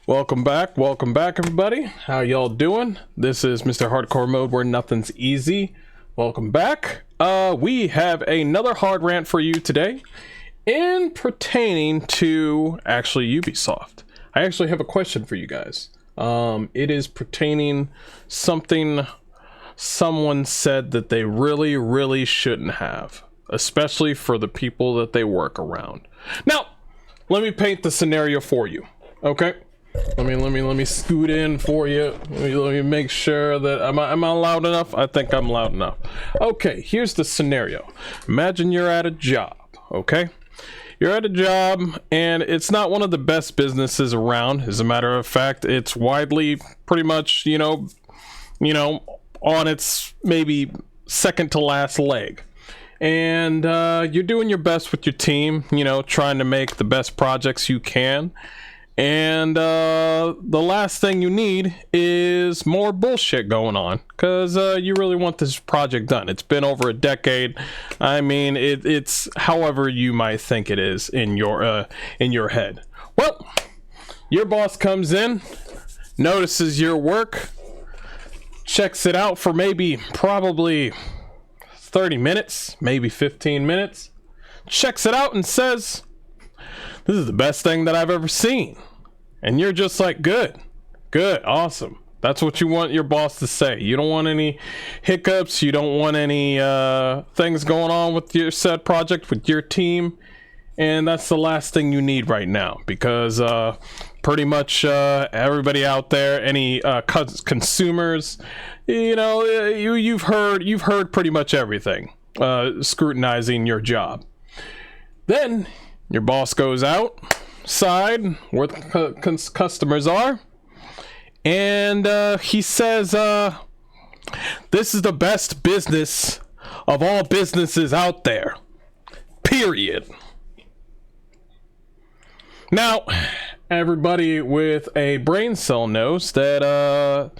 Welcome back everybody. How y'all doing? This is Mr. Hardcore Mode where nothing's easy. Welcome back. We have another hard rant for you today in pertaining to actually Ubisoft. I actually have a question for you guys. It is pertaining something someone said that they really shouldn't have, especially for the people that they work around. Now, let me paint the scenario for you. Okay? Let me scoot in for you. Let me make sure that am I loud enough? I think I'm loud enough. Okay, here's the scenario. Imagine you're at a job, okay? You're at a job and it's not one of the best businesses around. As a matter of fact, it's widely pretty much, you know, on its maybe second to last leg. And you're doing your best with your team, you know, trying to make the best projects you can. And the last thing you need is more bullshit going on, because you really want this project done. It's been over a decade. I mean, it's however you might think it is in your head. Well, your boss comes in, notices your work, checks it out for probably 30 minutes, maybe 15 minutes, checks it out and says, "This is the best thing that I've ever seen." And you're just like, good, awesome. That's what you want your boss to say. You don't want any hiccups. You don't want any things going on with your said project, with your team. And that's the last thing you need right now, because pretty much everybody out there, any consumers, you know, you've heard pretty much everything scrutinizing your job. Then your boss goes outside where the customers are, and he says, "This is the best business of all businesses out there, period." Now, everybody with a brain cell knows that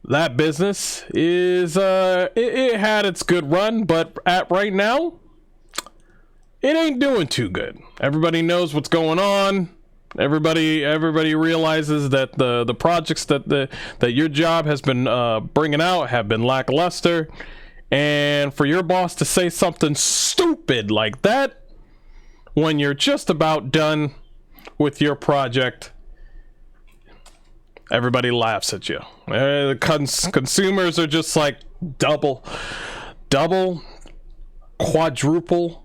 that business is it had its good run, but right now it ain't doing too good. Everybody knows what's going on. Everybody realizes that the projects that your job has been bringing out have been lackluster, and for your boss to say something stupid like that when you're just about done with your project, everybody laughs at you. Consumers are just like double, quadruple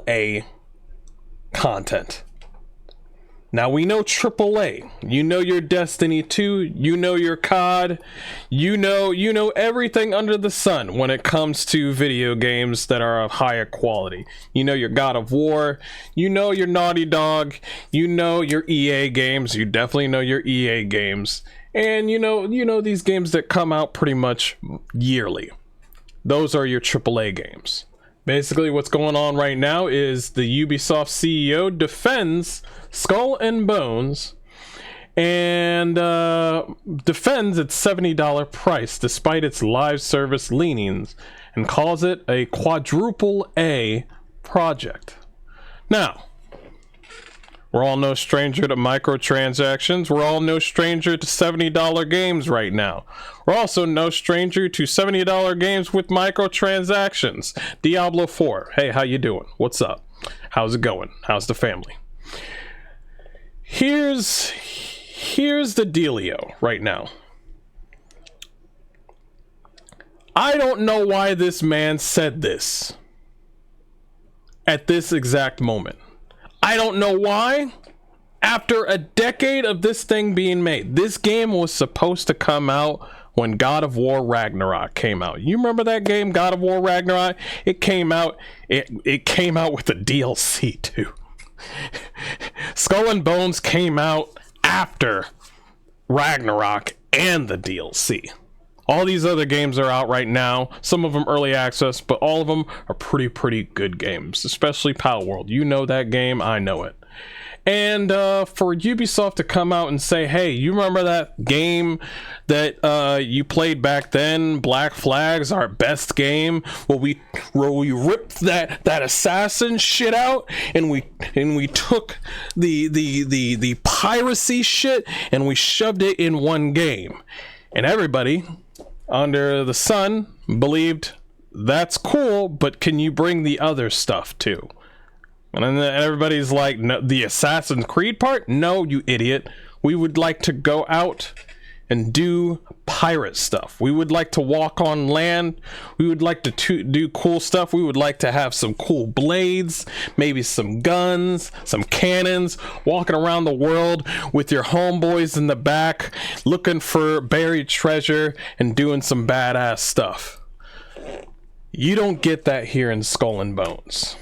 A content. Now we know AAA. You know your Destiny 2, you know your COD, you know everything under the sun when it comes to video games that are of higher quality. You know your God of War, you know your Naughty Dog, you know your EA games, you definitely know your EA games. And you know these games that come out pretty much yearly. Those are your AAA games. Basically, what's going on right now is the Ubisoft CEO defends Skull and Bones and defends its $70 price despite its live service leanings and calls it a Quadruple A project. Now, we're all no stranger to microtransactions. We're all no stranger to $70 games right now. We're also no stranger to $70 games with microtransactions. Diablo 4. Hey, how you doing? What's up? How's it going? How's the family? Here's the dealio right now. I don't know why this man said this at this exact moment. I don't know why. After a decade of this thing being made, this game was supposed to come out when God of War Ragnarok came out. You remember that game, God of War Ragnarok? It came out with a DLC too. Skull and Bones came out after Ragnarok and the DLC. All these other games are out right now. Some of them early access, but all of them are pretty good games, especially Palworld. You know that game, I know it. And for Ubisoft to come out and say, hey, you remember that game that you played back then, Black Flag's our best game, where we ripped that assassin shit out, and we took the piracy shit and we shoved it in one game, and everybody under the sun believed that's cool, but can you bring the other stuff too? And then everybody's like, no, the Assassin's Creed part? No, you idiot. We would like to go out and do pirate stuff. We would like to walk on land. We would like to do cool stuff. We would like to have some cool blades, maybe some guns, some cannons, walking around the world with your homeboys in the back, looking for buried treasure and doing some badass stuff. You don't get that here in Skull and Bones.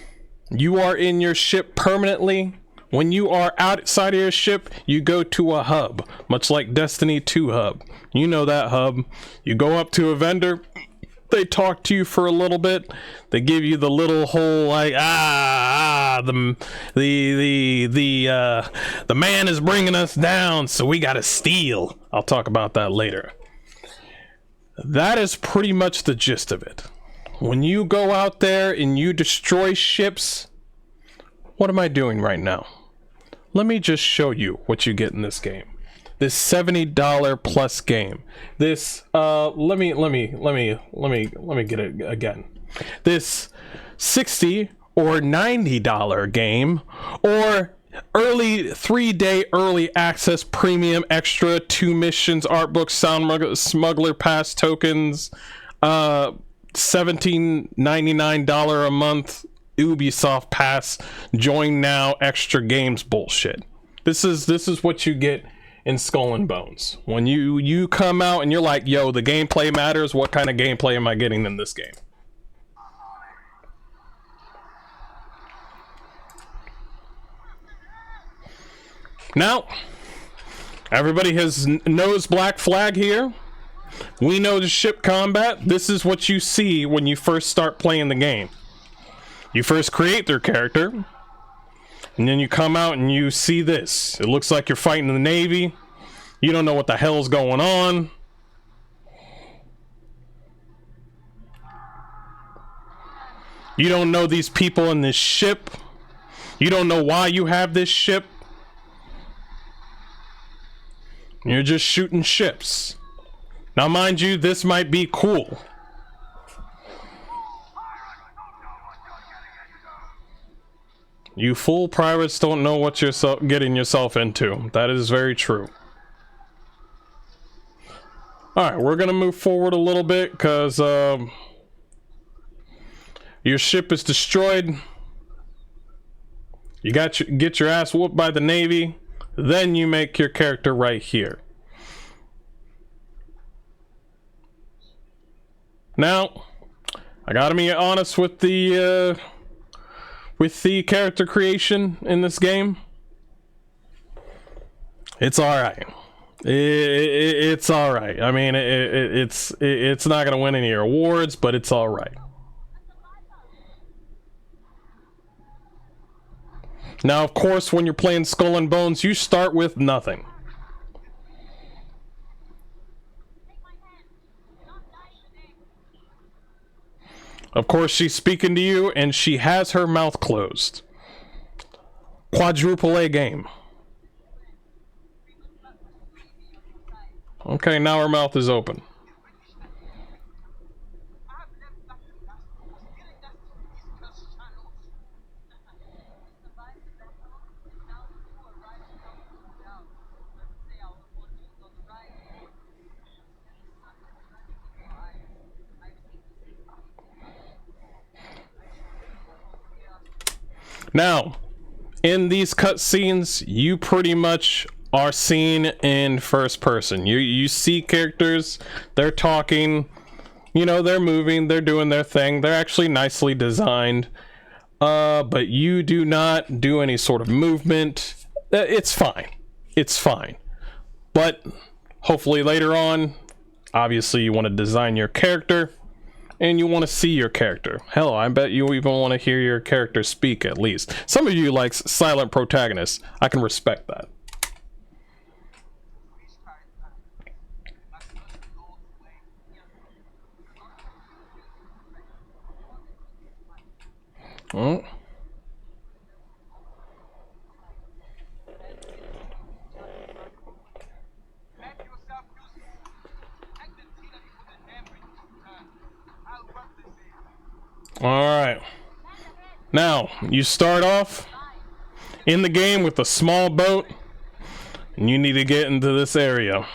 You are in your ship permanently. When you are outside of your ship, you go to a hub, much like Destiny 2 hub. You know that hub. You go up to a vendor, they talk to you for a little bit, they give you the little whole like, the man is bringing us down, so we gotta steal. I'll talk about that later. That is pretty much the gist of it. When you go out there and you destroy ships, what am I doing right now? Let me just show you what you get in this game. This $70 plus game. This let me get it again. This $60 or $90 game, or early 3-day early access premium extra 2 missions, art books, sound smuggler pass tokens, $17.99 a month Ubisoft pass, join now, extra games bullshit. This is what you get in Skull and Bones. When you come out and you're like, yo, the gameplay matters. What kind of gameplay am I getting in this game? Now, everybody knows Black Flag here. We know the ship combat. This is what you see when you first start playing the game. You first create their character, and then you come out and you see this. It looks like you're fighting the Navy. You don't know what the hell's going on. You don't know these people in this ship. You don't know why you have this ship. You're just shooting ships. Now, mind you, this might be cool. You fool pirates don't know what you're getting yourself into. That is very true. Alright, we're going to move forward a little bit because your ship is destroyed. You get your ass whooped by the Navy. Then you make your character right here. Now, I gotta be honest with the character creation in this game. It's all right. It's all right. I mean, it's not gonna win any awards, but it's all right. Now, of course, when you're playing Skull and Bones, you start with nothing. Of course, she's speaking to you, and she has her mouth closed. Quadruple A game. Okay, now her mouth is open. Now, in these cutscenes, you pretty much are seen in first person. You see characters, they're talking, you know, they're moving, they're doing their thing. They're actually nicely designed, but you do not do any sort of movement. It's fine. It's fine. But hopefully later on, obviously you want to design your character. and you want to see your character. Hell, I bet you even want to hear your character speak at least. Some of you like silent protagonists. I can respect that. Oh. Alright. Now, you start off in the game with a small boat, and you need to get into this area.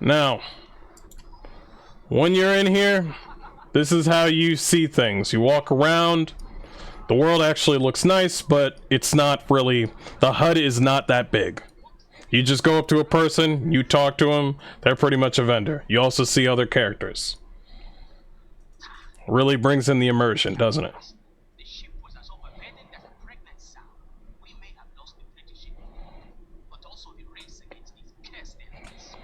Now, when you're in here, this is how you see things. You walk around. The world actually looks nice, but it's not really, the HUD is not that big. You just go up to a person, you talk to them, they're pretty much a vendor. You also see other characters. Really brings in the immersion, doesn't it? The ship was as overburdened as a pregnant sow. We may have lost the British ship, but also the race against these cursed enemies.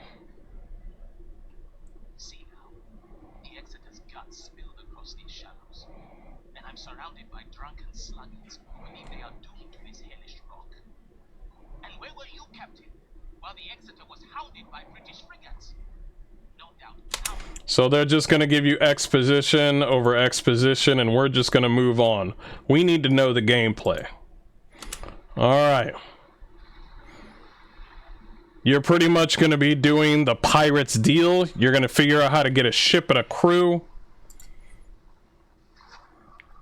See now, the Exeter's guts spilled across these shallows, and I'm surrounded by drunken sluggards who believe they are doomed to this hellish rock. And where were you, Captain, while the Exeter was hounded by British frigates? No doubt. So they're just going to give you exposition over exposition, and we're just going to move on. We need to know the gameplay. Alright. You're pretty much going to be doing the pirates deal. You're going to figure out how to get a ship and a crew.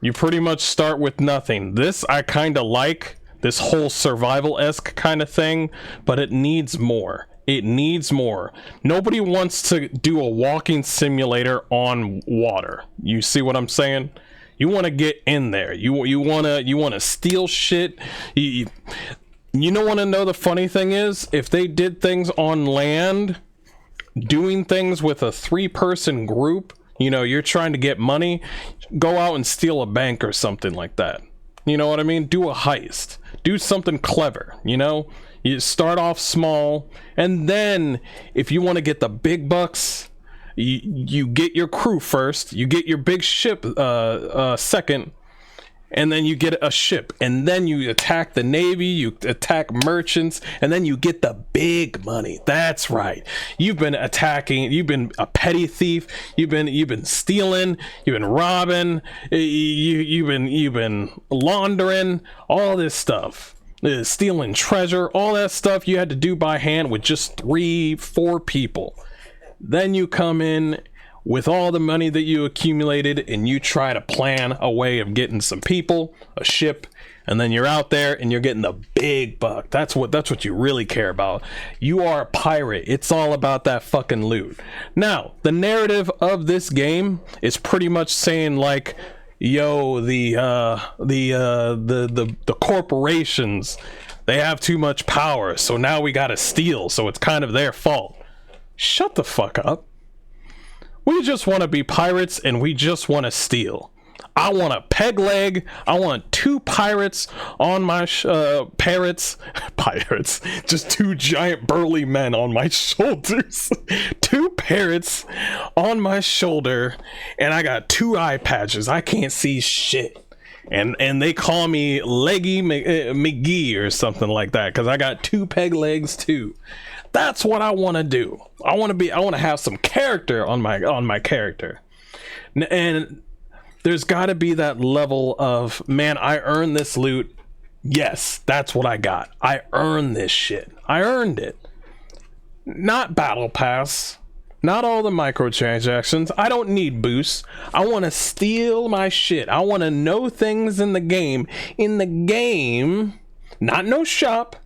You pretty much start with nothing. This I kind of like. This whole survival-esque kind of thing. But it needs more. It needs more. Nobody wants to do a walking simulator on water. You see what I'm saying? You want to get in there. You want to steal shit. You want to know the funny thing is, if they did things on land, doing things with a 3-person group, you know, you're trying to get money, go out and steal a bank or something like that. You know what I mean? Do a heist. Do something clever, you know? You start off small, and then if you want to get the big bucks, you get your crew first, you get your big ship second, and then you get a ship, and then you attack the navy, you attack merchants, and then you get the big money. That's right. You've been attacking, you've been a petty thief, you've been stealing, you've been robbing, you've been laundering, all this stuff. Stealing treasure, all that stuff you had to do by hand with just 3-4 people. Then you come in with all the money that you accumulated, and you try to plan a way of getting some people, a ship, and then you're out there and you're getting the big buck. That's what you really care about. You are a pirate. It's all about that fucking loot. Now, the narrative of this game is pretty much saying like, yo, the corporations, they have too much power, so now we gotta steal, so it's kind of their fault. Shut the fuck up. We just want to be pirates, and we just want to steal. I want a peg leg. I want 2 pirates on my pirates, just 2 giant burly men on my shoulders. 2 parrots on my shoulder, and I got 2 eye patches. I can't see shit. And they call me Leggy McGee or something like that, because I got 2 peg legs too. That's what I want to do. I want to have some character on my character. And there's got to be that level of, man, I earned this loot. Yes, that's what I got. I earned this shit. I earned it. Not battle pass. Not all the microtransactions. I don't need boosts. I want to steal my shit. I want to know things in the game. Not no shop.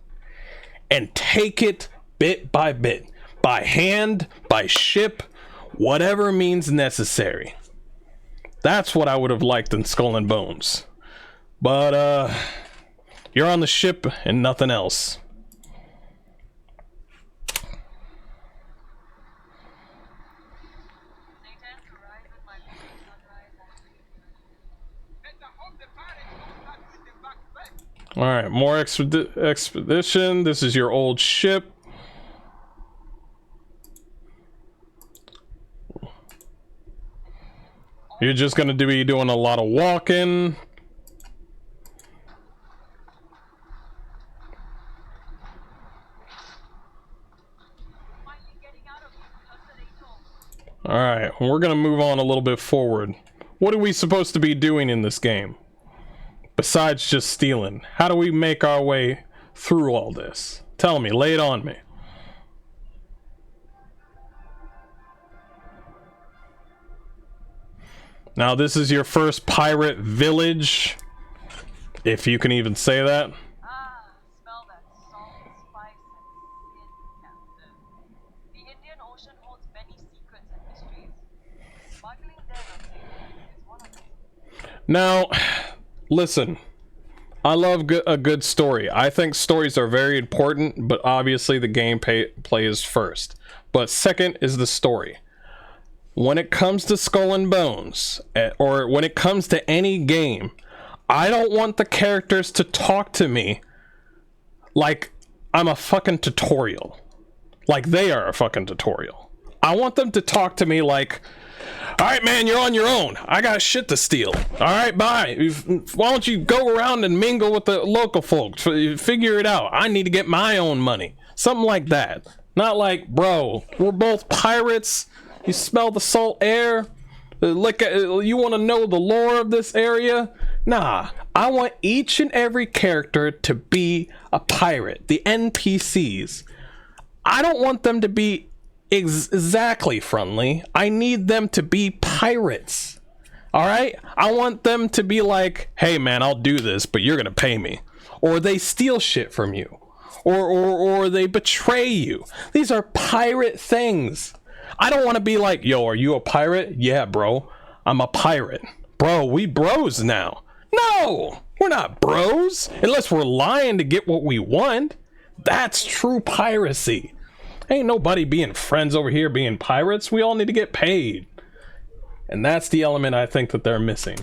And take it bit by bit. By hand, by ship, whatever means necessary. That's what I would have liked in Skull and Bones. But, you're on the ship and nothing else. Alright, more expedition. This is your old ship. You're just gonna be doing a lot of walking. Alright, we're gonna move on a little bit forward. What are we supposed to be doing in this game? Besides just stealing. How do we make our way through all this? Tell me, lay it on me. Now this is your first pirate village, if you can even say that. Ah, smell that salt, spice, and sin, Captain. The Indian Ocean holds many secrets and mysteries. The smuggling den of Satan is one of them. Now, listen. I love a good story. I think stories are very important, but obviously the gameplay is first. But second is the story. When it comes to Skull and Bones, or when it comes to any game, I don't want the characters to talk to me like I'm a fucking tutorial. Like they are a fucking tutorial. I want them to talk to me like, alright man, you're on your own. I got shit to steal. Alright, bye. Why don't you go around and mingle with the local folks? Figure it out. I need to get my own money. Something like that. Not like, bro, we're both pirates. You smell the salt air? Like, you want to know the lore of this area? Nah, I want each and every character to be a pirate. The NPCs. I don't want them to be exactly friendly. I need them to be pirates. Alright? I want them to be like, hey man, I'll do this, but you're gonna pay me. Or they steal shit from you. Or they betray you. These are pirate things. I don't want to be like, yo, are you a pirate? Yeah, bro. I'm a pirate. Bro, we bros now. No, we're not bros. Unless we're lying to get what we want. That's true piracy. Ain't nobody being friends over here being pirates. We all need to get paid. And that's the element I think that they're missing.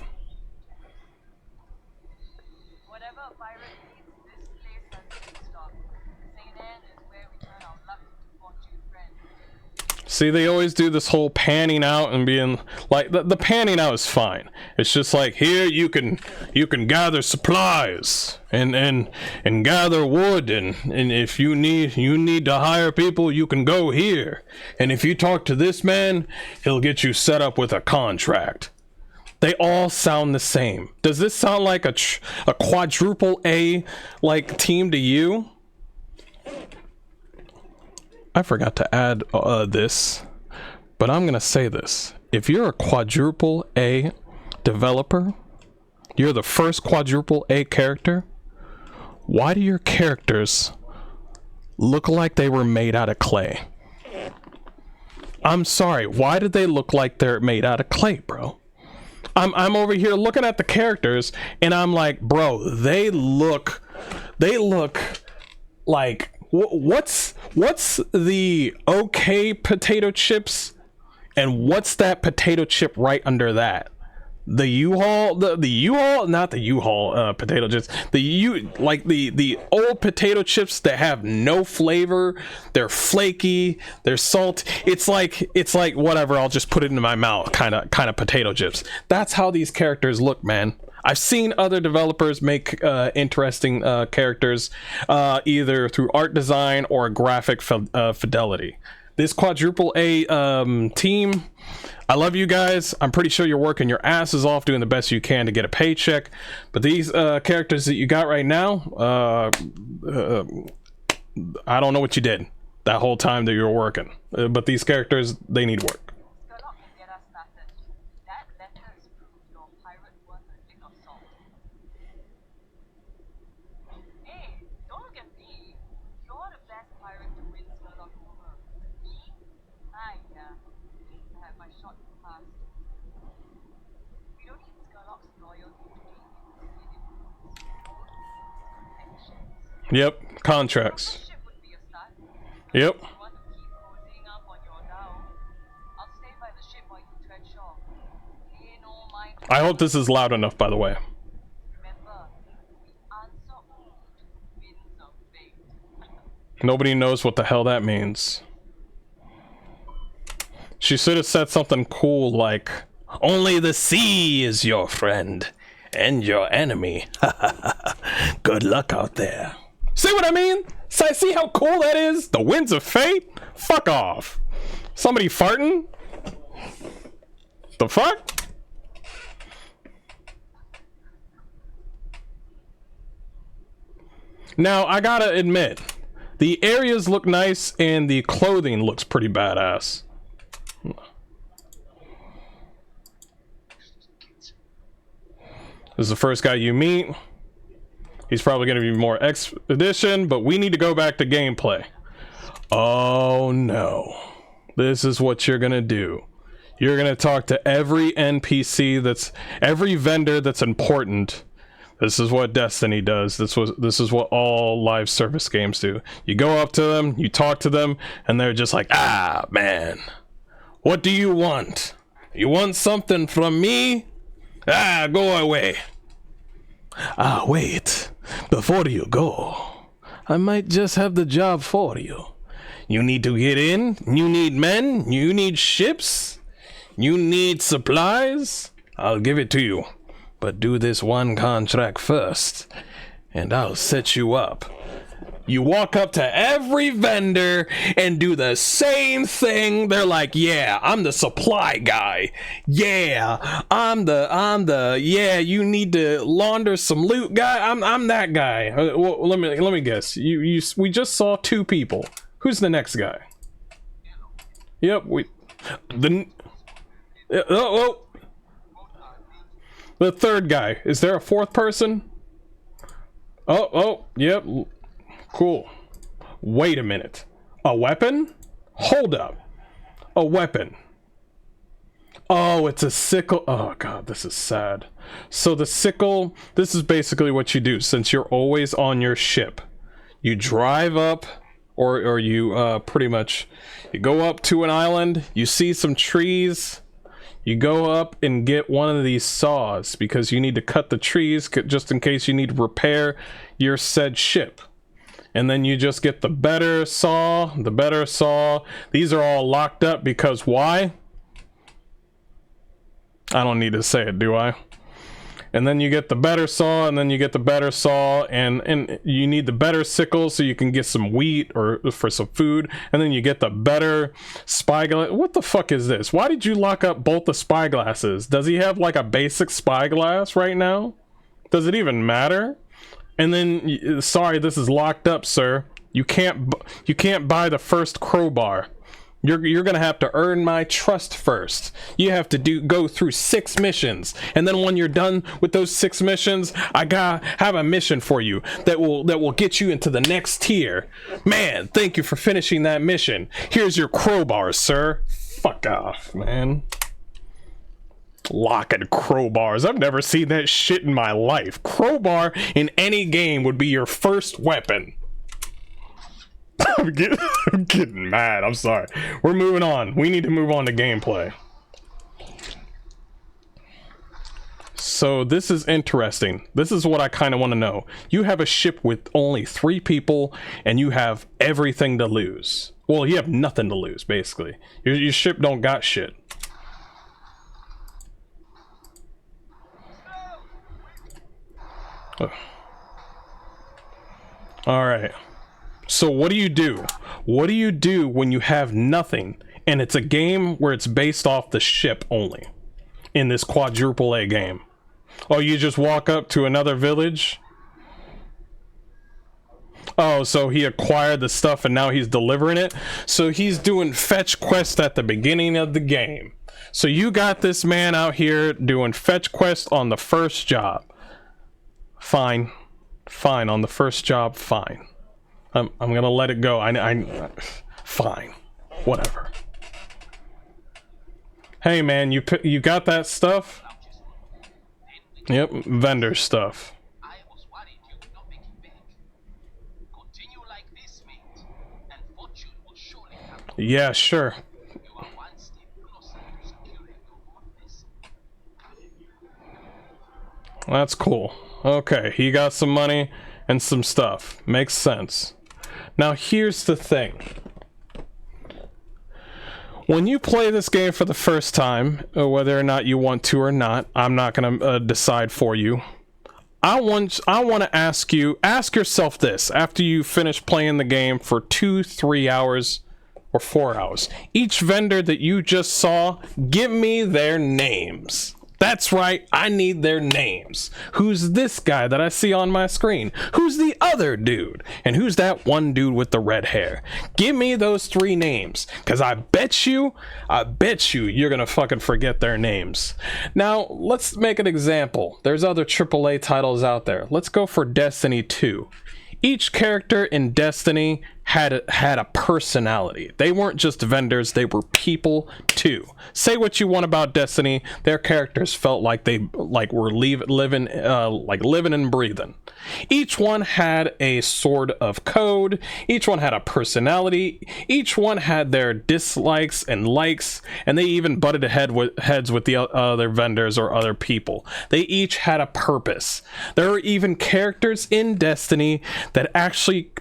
Whatever a pirate needs, this place has been stocked. St. Anne is where we turn our luck into fortune, friend. See, they always do this whole panning out and being like, the panning out is fine. It's just like, here you can gather supplies and gather wood, and if you need to hire people, you can go here. And if you talk to this man, he'll get you set up with a contract. They all sound the same. Does this sound like a quadruple A like team to you? I forgot to add this, but I'm gonna say this. If you're a quadruple A developer, you're the first quadruple A character, why do your characters look like they were made out of clay? I'm sorry, why did they look like they're made out of clay, bro? I'm over here looking at the characters and I'm like, bro, they look like, what's the okay potato chips and what's that potato chip right under that? The U-Haul, the U-Haul, not the U-Haul potato chips, the old potato chips that have no flavor. They're flaky, they're salt. It's like whatever, I'll just put it in my mouth kind of potato chips. That's how these characters look, man. I've seen other developers make interesting characters either through art design or graphic fidelity. This quadruple A team, I love you guys. I'm pretty sure you're working your asses off doing the best you can to get a paycheck. But these characters that you got right now, I don't know what you did that whole time that you were working. But these characters, they need work. Yep, contracts. Yep. I hope this is loud enough, by the way. Nobody knows what the hell that means. She should have said something cool like, Only the sea is your friend and your enemy. Good luck out there. See what I mean? See how cool that is? The winds of fate? Fuck off. Somebody farting? The fuck? Now, I gotta admit, the areas look nice and the clothing looks pretty badass. This is the first guy you meet. He's probably going to be more expedition, but we need to go back to gameplay. Oh no. This is what you're going to do. You're going to talk to every NPC every vendor that's important. This is what Destiny does. This is what all live service games do. You go up to them, you talk to them, and they're just like, ah, man. What do you want? You want something from me? Ah, go away. Ah, wait. Before you go, I might just have the job for you. You need to get in. You need men. You need ships. You need supplies. I'll give it to you. But do this one contract first, and I'll set you up. You walk up to every vendor and do the same thing. They're like, yeah, I'm the supply guy. Yeah, I'm the yeah, you need to launder some loot guy. I'm that guy. Well, let me guess. We just saw 2 people. Who's the next guy? Yep, the third guy. Is there a 4th person? Oh, yep. Cool. Wait a minute. A weapon? Hold up. A weapon. Oh, it's a sickle. Oh god, this is sad. So the sickle, this is basically what you do since you're always on your ship. You drive up, or you pretty much, you go up to an island, you see some trees, you go up and get one of these saws because you need to cut the trees just in case you need to repair your said ship. And then you just get the better saw. These are all locked up because why? I don't need to say it, do I? And then you get the better saw, and then you get the better saw, and you need the better sickle so you can get some wheat or for some food, and then you get the better spyglass. What the fuck is this? Why did you lock up both the spyglasses? Does he have like a basic spyglass right now? Does it even matter? And then, sorry, this is locked up, sir. You can't buy the first crowbar. You're gonna have to earn my trust first. You have to go through 6 missions, and then when you're done with those 6 missions, I have a mission for you that will get you into the next tier. Man, thank you for finishing that mission. Here's your crowbar, sir. Fuck off, man. Locking crowbars. I've never seen that shit in my life. Crowbar in any game would be your first weapon. I'm getting mad. I'm sorry. We're moving on. We need to move on to gameplay. So this is interesting. This is what I kind of want to know. You have a ship with only 3 people and you have everything to lose. Well, you have nothing to lose, basically. Your ship don't got shit. All right. So what do you do? What do you do when you have nothing and it's a game where it's based off the ship only in this quadruple A game? Oh, you just walk up to another village? Oh, so he acquired the stuff and now he's delivering it? So he's doing fetch quests at the beginning of the game. So you got this man out here doing fetch quests on the first job. Fine. Fine, on the first job, fine. I'm gonna let it go. Fine. Whatever. Hey man, you got that stuff? Yep, vendor stuff. I was worried you would not make it back. Continue like this, mate, and fortune will surely come. Yeah, sure. You are one step closer to securing your own vessel. That's cool. Okay, he got some money and some stuff. Makes sense. Now here's the thing. when you play this game for the first time, whether or not you want to or not, I'm not gonna decide for you. I want to ask yourself this after you finish playing the game for 2, 3 hours, or 4 hours. Each vendor that you just saw, give me their names. That's right, I need their names. Who's this guy that I see on my screen? Who's the other dude? And who's that one dude with the red hair? Give me those 3 names, because I bet you you're gonna fucking forget their names. Now, let's make an example. There's other AAA titles out there. Let's go for Destiny 2. Each character in Destiny had a personality. They weren't just vendors, they were people too. Say what you want about Destiny, their characters felt like they were living and breathing. Each one had a sort of code, each one had a personality, each one had their dislikes and likes, and they even butted heads with the other vendors or other people. They each had a purpose. There were even characters in Destiny that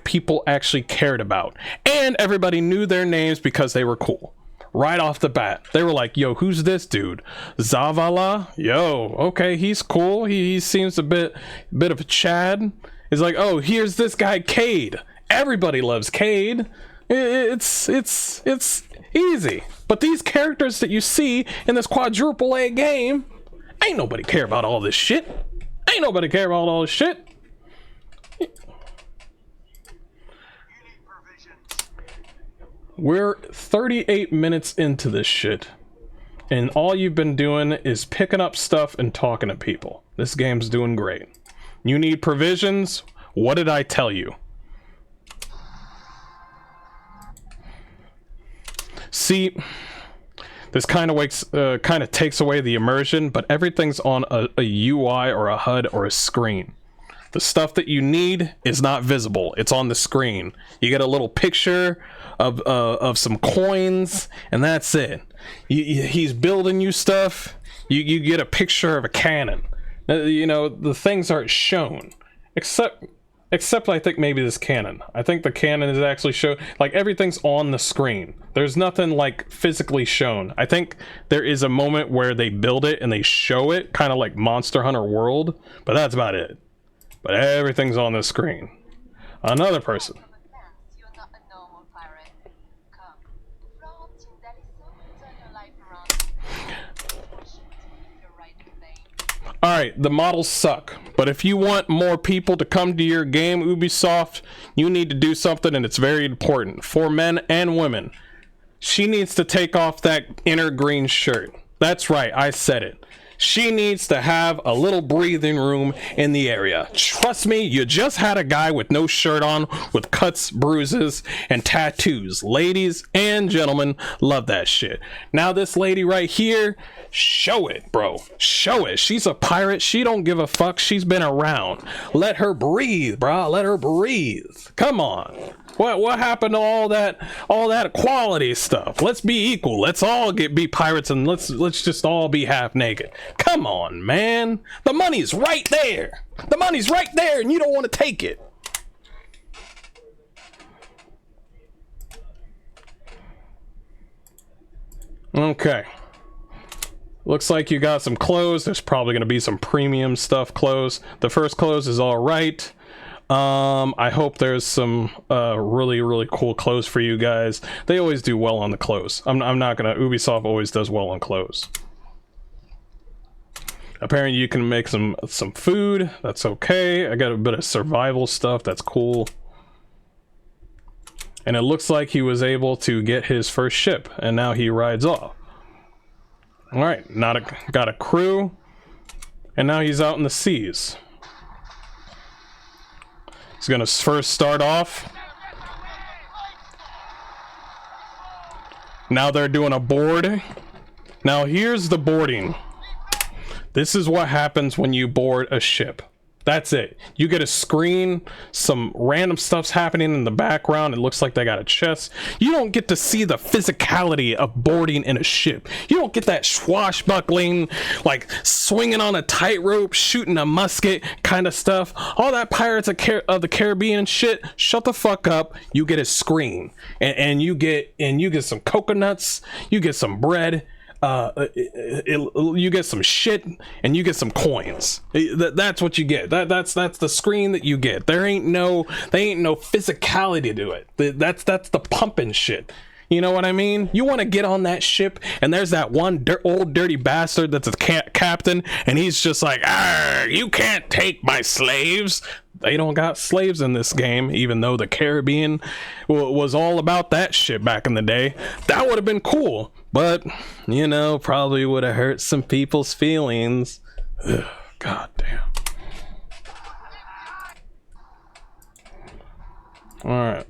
people actually cared about, and everybody knew their names because they were cool. Right off the bat, they were like, yo, who's this dude? Zavala? Yo, okay, he's cool. He seems a bit of a Chad. It's like, oh, here's this guy, Cade. Everybody loves Cade. It's easy. But these characters that you see in this Quadruple A game, ain't nobody care about all this shit. Ain't nobody care about all this shit. We're 38 minutes into this shit, and all you've been doing is picking up stuff and talking to people. This game's doing great. You need provisions? What did I tell you? See, this kind of takes away the immersion, but everything's on a UI or a HUD or a screen. The stuff that you need is not visible. It's on the screen. You get a little picture of some coins, and that's it. He's building you stuff. You get a picture of a cannon. You know, the things aren't shown, except I think maybe this cannon. I think the cannon is actually shown. Like, everything's on the screen. There's nothing like physically shown. I think there is a moment where they build it and they show it, kind of like Monster Hunter World, but that's about it. But everything's on the screen. Another person. You're not a normal pirate. Come, from that is so turn your life around. You're right, thing. Alright, the models suck. But if you want more people to come to your game, Ubisoft, you need to do something, and it's very important. For men and women. She needs to take off that inner green shirt. That's right, I said it. She needs to have a little breathing room in the area. Trust me, you just had a guy with no shirt on, with cuts, bruises, and tattoos. Ladies and gentlemen, love that shit. Now this lady right here, show it, bro. Show it. She's a pirate. She don't give a fuck. She's been around. Let her breathe, bro. Let her breathe. Come on. What happened to all that quality stuff? Let's be equal. Let's all be pirates, and let's just all be half naked. Come on, man. The money's right there. The money's right there, and you don't want to take it. Okay. Looks like you got some clothes. There's probably going to be some premium stuff clothes. The first clothes is all right. I hope there's some really cool clothes for you guys. They always do well on the clothes. I'm not gonna. Ubisoft always does well on clothes. Apparently you can make some food. That's okay. I got a bit of survival stuff. That's cool. And it looks like he was able to get his first ship, and now he rides off. All right, got a crew, and now he's out in the seas. He's gonna first start off. Now they're doing a board. Now here's the boarding. This is what happens when you board a ship. That's it. You get a screen, some random stuff's happening in the background. It looks like they got a chest. You don't get to see the physicality of boarding in a ship. You don't get that swashbuckling, like swinging on a tightrope, shooting a musket kind of stuff. All that Pirates of the Caribbean shit. Shut the fuck up. You get a screen, and you get some coconuts. You get some bread. You get some shit and you get some coins. That's what you get. That's the screen that you get. There ain't no physicality to it. That's the pumping shit. You know what I mean? You want to get on that ship, and there's that one old dirty bastard that's a captain, and he's just like, you can't take my slaves. They don't got slaves in this game, even though the Caribbean was all about that shit back in the day. That would have been cool, but, you know, probably would have hurt some people's feelings. Ugh, God damn. All right.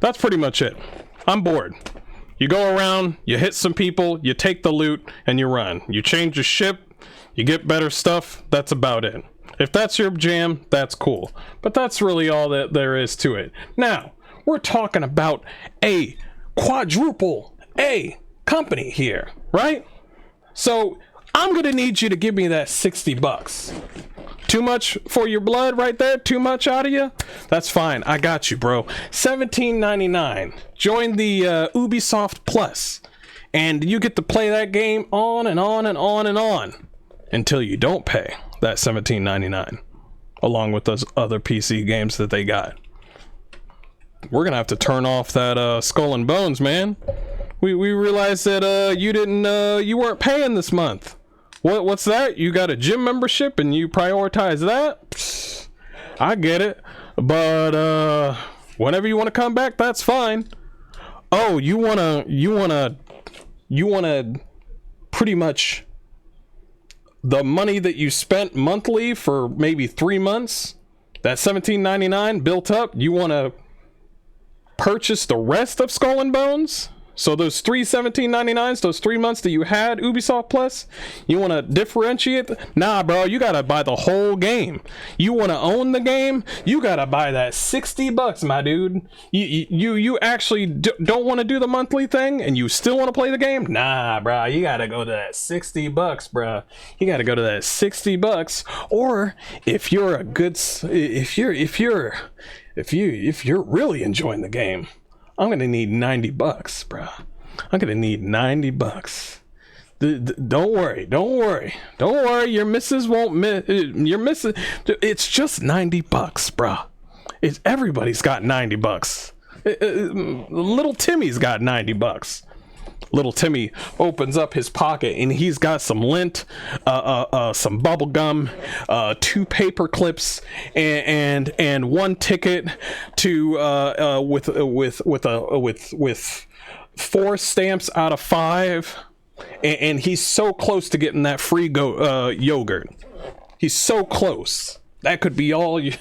That's pretty much it. I'm bored. You go around, you hit some people, you take the loot, and you run. You change your ship, you get better stuff. That's about it. If that's your jam, that's cool. But that's really all that there is to it. Now, we're talking about a Quadruple A company here, right? So I'm going to need you to give me that $60. Too much for your blood right there? Too much out of you? That's fine. I got you, bro. $17.99. Join the Ubisoft Plus, and you get to play that game on and on and on and on until you don't pay that $17.99, along with those other PC games that they got. We're gonna have to turn off that Skull and Bones, man. We realized that you weren't paying this month. What's that? You got a gym membership and you prioritize that? Psst, I get it, but whenever you want to come back, that's fine. Oh, you wanna pretty much the money that you spent monthly for maybe 3 months, that $17.99 built up, you want to purchase the rest of Skull and Bones? So those three $17.99s, those 3 months that you had Ubisoft Plus, you want to differentiate? Nah, bro, you gotta buy the whole game. You want to own the game? You gotta buy that $60, my dude. You actually don't want to do the monthly thing, and you still want to play the game? Nah, bro, you gotta go to that $60, bro. You gotta go to that $60. Or if you're a good, if you're really enjoying the game, I'm gonna need $90, bro. I'm gonna need $90. Don't worry. Your missus won't miss. Your missus. It's just $90, bro. Everybody's got $90. Little Timmy's got $90. Little Timmy opens up his pocket and he's got some lint, some bubble gum, 2 paper clips, and 1 ticket to with 4 stamps out of 5, and he's so close to getting that free yogurt. He's so close. That could be all you.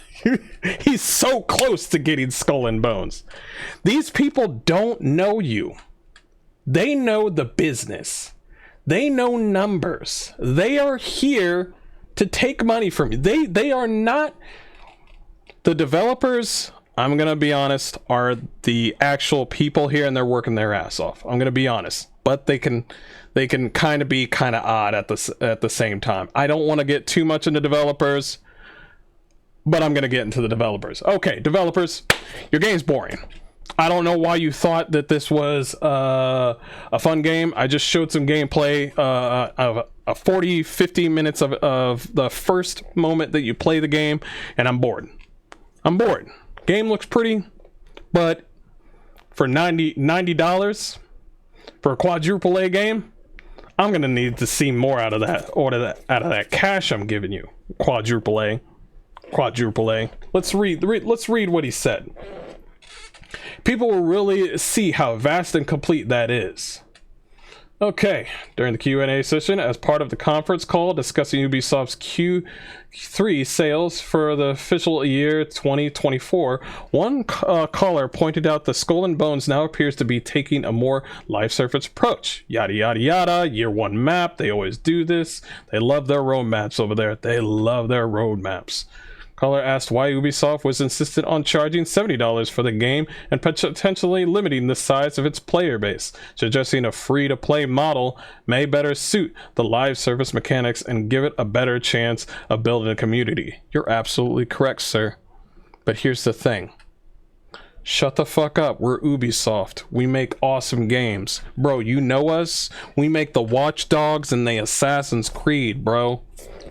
He's so close to getting Skull and Bones. These people don't know you. They know the business. They know numbers. They are here to take money from you. They are not the developers. I'm going to be honest, are the actual people here, and they're working their ass off. I'm going to be honest, but they can kind of be kind of odd at the same time. I don't want to get too much into developers, but I'm going to get into the developers. Okay, developers, your game's boring. I don't know why you thought that this was a fun game. I just showed some gameplay of 40-50 minutes of the first moment that you play the game, and I'm bored. Game looks pretty, but for $90 for a Quadruple A game, I'm gonna need to see more out of that, out of that cash I'm giving you. Quadruple A. Let's read what he said. People will really see how vast and complete that is. Okay, during the Q&A session, as part of the conference call discussing Ubisoft's Q3 sales for the official year 2024, one caller pointed out the Skull and Bones now appears to be taking a more live service approach. Yada yada yada, year one map, they always do this. They love their roadmaps over there. They love their roadmaps. Caller asked why Ubisoft was insistent on charging $70 for the game and potentially limiting the size of its player base, suggesting a free-to-play model may better suit the live service mechanics and give it a better chance of building a community. You're absolutely correct, sir. But here's the thing. Shut the fuck up. We're Ubisoft. We make awesome games. Bro, you know us? We make the Watch Dogs and the Assassin's Creed, bro.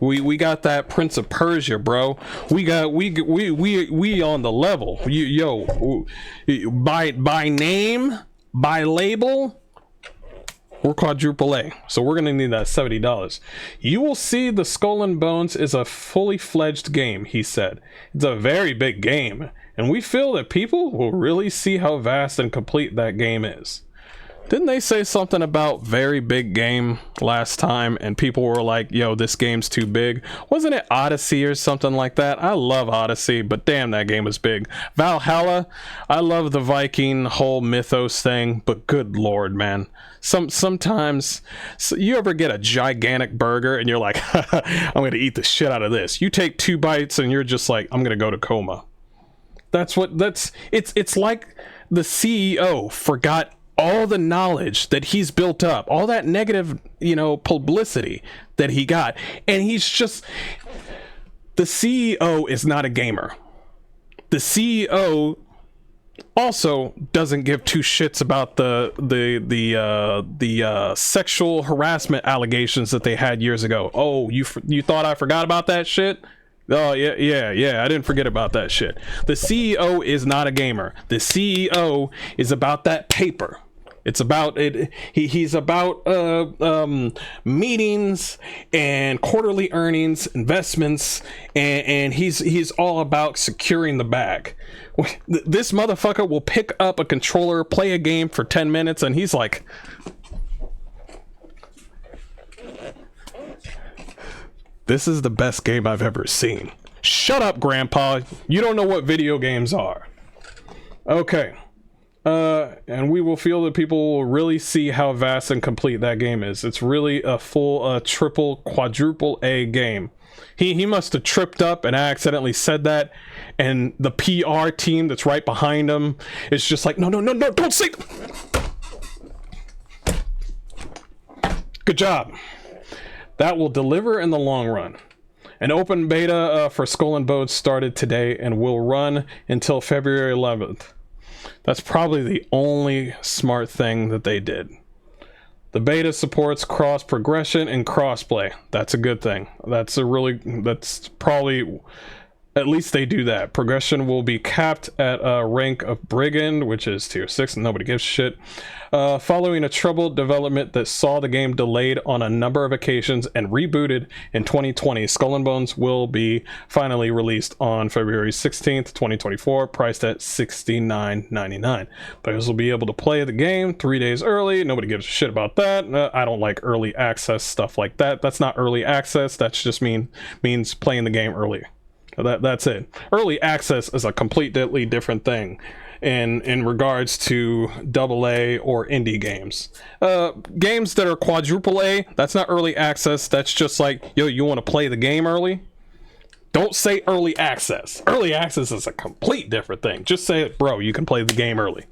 We got that Prince of Persia, bro. We on the level. By name, by label, we're Quadruple A. So we're gonna need that $70. You will see the Skull and Bones is a fully fledged game, he said. It's a very big game, and we feel that people will really see how vast and complete that game is. Didn't they say something about very big game last time and people were like, yo, this game's too big? Wasn't it Odyssey or something like that? I love Odyssey, but damn, that game was big. Valhalla, I love the Viking whole mythos thing, but good lord, man. Sometimes you ever get a gigantic burger and you're like, I'm gonna eat the shit out of this. You take 2 bites and you're just like, I'm gonna go to coma. It's like the CEO forgot all the knowledge that he's built up, all that negative, publicity that he got. And he's just, the CEO is not a gamer. The CEO also doesn't give 2 shits about the sexual harassment allegations that they had years ago. Oh, you thought I forgot about that shit? Oh, yeah, I didn't forget about that shit. The CEO is not a gamer. The CEO is about that paper. It's about it. He's about meetings and quarterly earnings, investments, and he's all about securing the bag. This motherfucker will pick up a controller, play a game for 10 minutes, and he's like, this is the best game I've ever seen. Shut up, Grandpa. You don't know what video games are. Okay. And we will feel that people will really see how vast and complete that game is. It's really a full, triple, quadruple A game. He must have tripped up and accidentally said that, and the PR team that's right behind him is just like, no, don't say. Good job. That will deliver in the long run. An open beta for Skull and Bones started today and will run until February 11th. That's probably the only smart thing that they did. The beta supports cross progression and crossplay. That's a good thing. That's probably, at least they do that. Progression will be capped at a rank of Brigand, which is tier 6, and nobody gives a shit. Following a troubled development that saw the game delayed on a number of occasions and rebooted in 2020, Skull and Bones will be finally released on February 16th, 2024, priced at $69.99. Players will be able to play the game 3 days early. Nobody gives a shit about that. I don't like early access stuff like that. That's not early access. That's just means playing the game early. That's it. Early access is a completely different thing in regards to AA or indie games. Games that are quadruple A, that's not early access. That's just like, yo, you want to play the game early? Don't say early access. Early access is a complete different thing. Just say, bro, you can play the game early.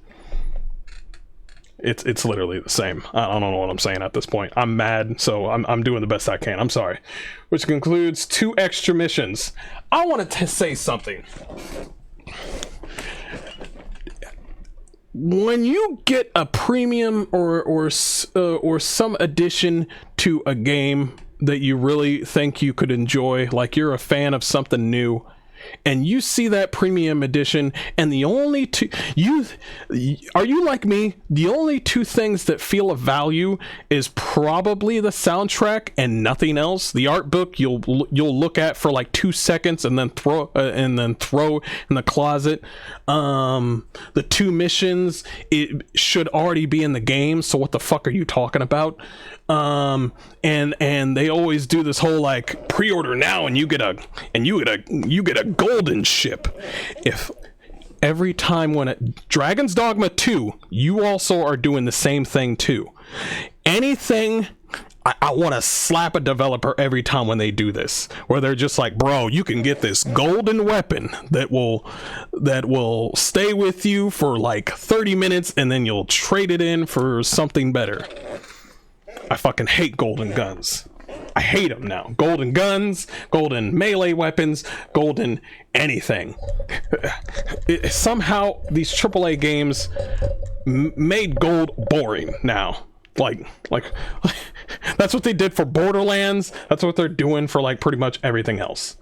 It's literally the same. I don't know what I'm saying at this point. I'm mad, so I'm doing the best I can. I'm sorry. Which concludes 2 extra missions. I wanted to say something. When you get a premium or some addition to a game that you really think you could enjoy, like you're a fan of something new, and you see that premium edition, and the only two are you like me? The only two things that feel of value is probably the soundtrack and nothing else. The art book you'll look at for like 2 seconds and then throw in the closet. The 2 missions, it should already be in the game, so what the fuck are you talking about? And they always do this whole like pre-order now and you get a golden ship. If every time when Dragon's Dogma 2, you also are doing the same thing too. Anything, I want to slap a developer every time when they do this, where they're just like, bro, you can get this golden weapon that will stay with you for like 30 minutes and then you'll trade it in for something better. I fucking hate golden guns. I hate them now. Golden guns, golden melee weapons, golden anything. Somehow these AAA games made gold boring now. Like that's what they did for Borderlands. That's what they're doing for like pretty much everything else.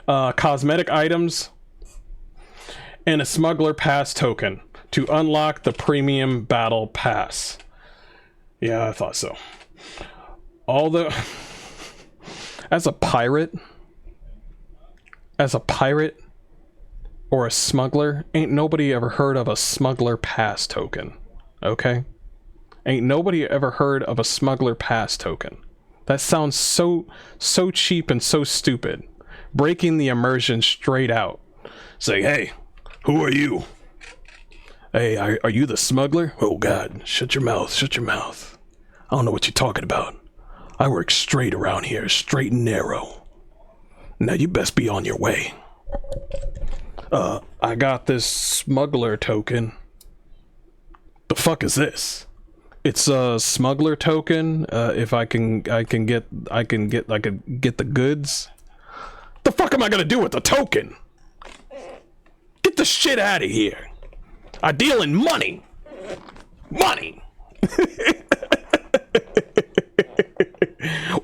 Cosmetic items and a smuggler pass token to unlock the premium battle pass. Yeah, I thought so. As a pirate or a smuggler, ain't nobody ever heard of a smuggler pass token. Okay? Ain't nobody ever heard of a smuggler pass token. That sounds so cheap and so stupid. Breaking the immersion straight out. Say, hey, who are you? Hey, are you the smuggler? Oh God, shut your mouth, shut your mouth. I don't know what you're talking about. I work straight around here, straight and narrow. Now you best be on your way. I got this smuggler token. The fuck is this? It's a smuggler token. If I can get the goods. The fuck am I gonna do with the token? Get the shit out of here. I deal in money. Money.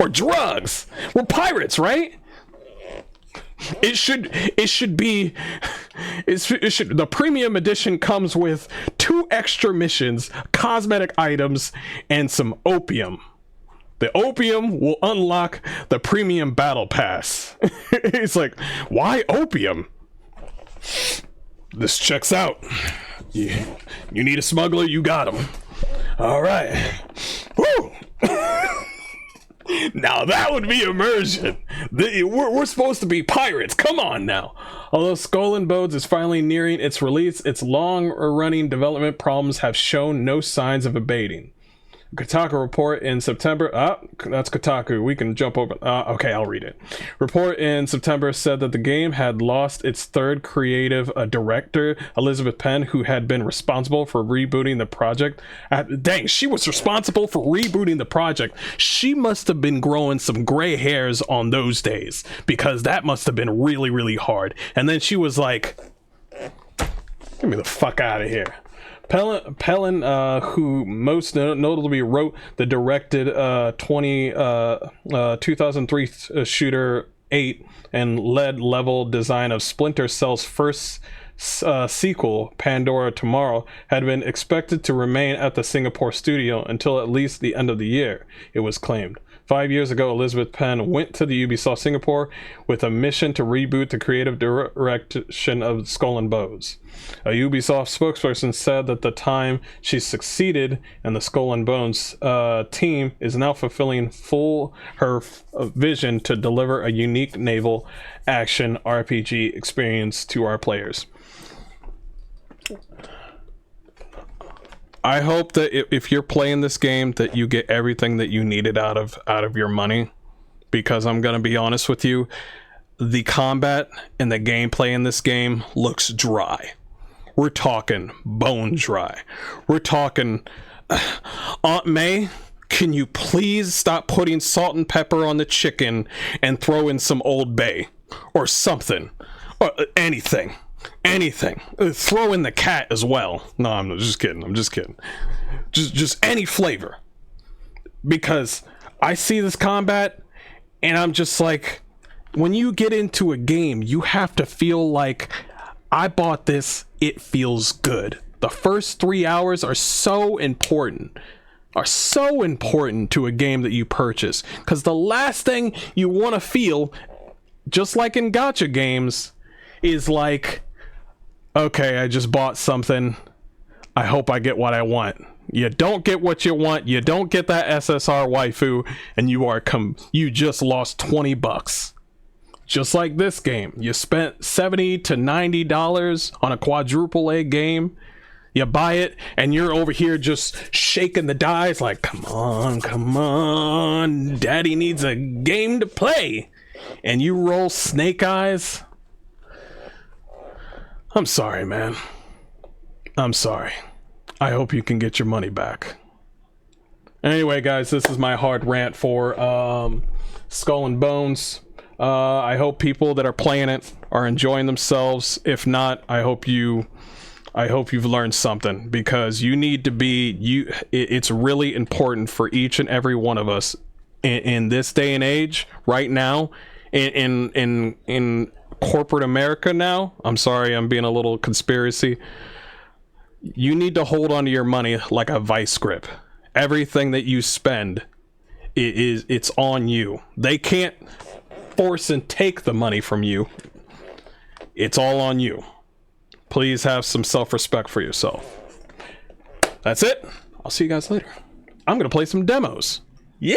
Or drugs. We're pirates, right? The premium edition comes with 2 extra missions, cosmetic items, and some opium. The opium will unlock the premium battle pass. It's like, why opium? This checks out. You need a smuggler, you got him. All right. Woo! Now that would be immersion. We're supposed to be pirates. Come on now. Although Skull and Bones is finally nearing its release, its long-running development problems have shown no signs of abating. Kotaku report in September. That's Kotaku. We can jump over. Okay, I'll read it. Report in September said that the game had lost its third creative director, Elizabeth Penn, who had been responsible for rebooting the project. Dang, she was responsible for rebooting the project. She must have been growing some gray hairs on those days, because that must have been really, really hard. And then she was like, get me the fuck out of here. Pellin, who most notably wrote the directed 2003 shooter 8 and led level design of Splinter Cell's first sequel, Pandora Tomorrow, had been expected to remain at the Singapore studio until at least the end of the year, it was claimed. 5 years ago, Elizabeth Penn went to the Ubisoft Singapore with a mission to reboot the creative direction of Skull and Bones. A Ubisoft spokesperson said that the time she succeeded in the Skull and Bones team is now fulfilling her vision to deliver a unique naval action RPG experience to our players. I hope that if you're playing this game that you get everything that you needed out of your money, because I'm gonna be honest with you, the combat and the gameplay in this game looks dry. We're talking bone dry. We're talking Aunt May, can you please stop putting salt and pepper on the chicken and throw in some Old Bay or something, or anything. Throw in the cat as well. No, I'm just kidding. Just any flavor, because I see this combat and I'm just like, when you get into a game, you have to feel like, I bought this, it feels good. The first 3 hours are so important to a game that you purchase, because the last thing you want to feel, just like in gacha games, is like, okay, I just bought something, I hope I get what I want. You don't get what you want, you don't get that SSR waifu, and you just lost $20. Just like this game, you spent $70 to $90 on a quadruple A game. You buy it, and you're over here just shaking the dice like, come on, daddy needs a game to play. And you roll snake eyes. I'm sorry, man. I'm sorry. I hope you can get your money back. Anyway, guys, this is my hard rant for Skull and Bones. I hope people that are playing it are enjoying themselves. If not, I hope you've learned something, because you need to be, it's really important for each and every one of us in this day and age right now, in corporate America now. I'm sorry, I'm being a little conspiracy. You need to hold on to your money like a vice grip. Everything that you spend, it's on you. They can't force and take the money from you. It's all on you. Please have some self-respect for yourself. That's it. I'll see you guys later. I'm gonna play some demos. Yay!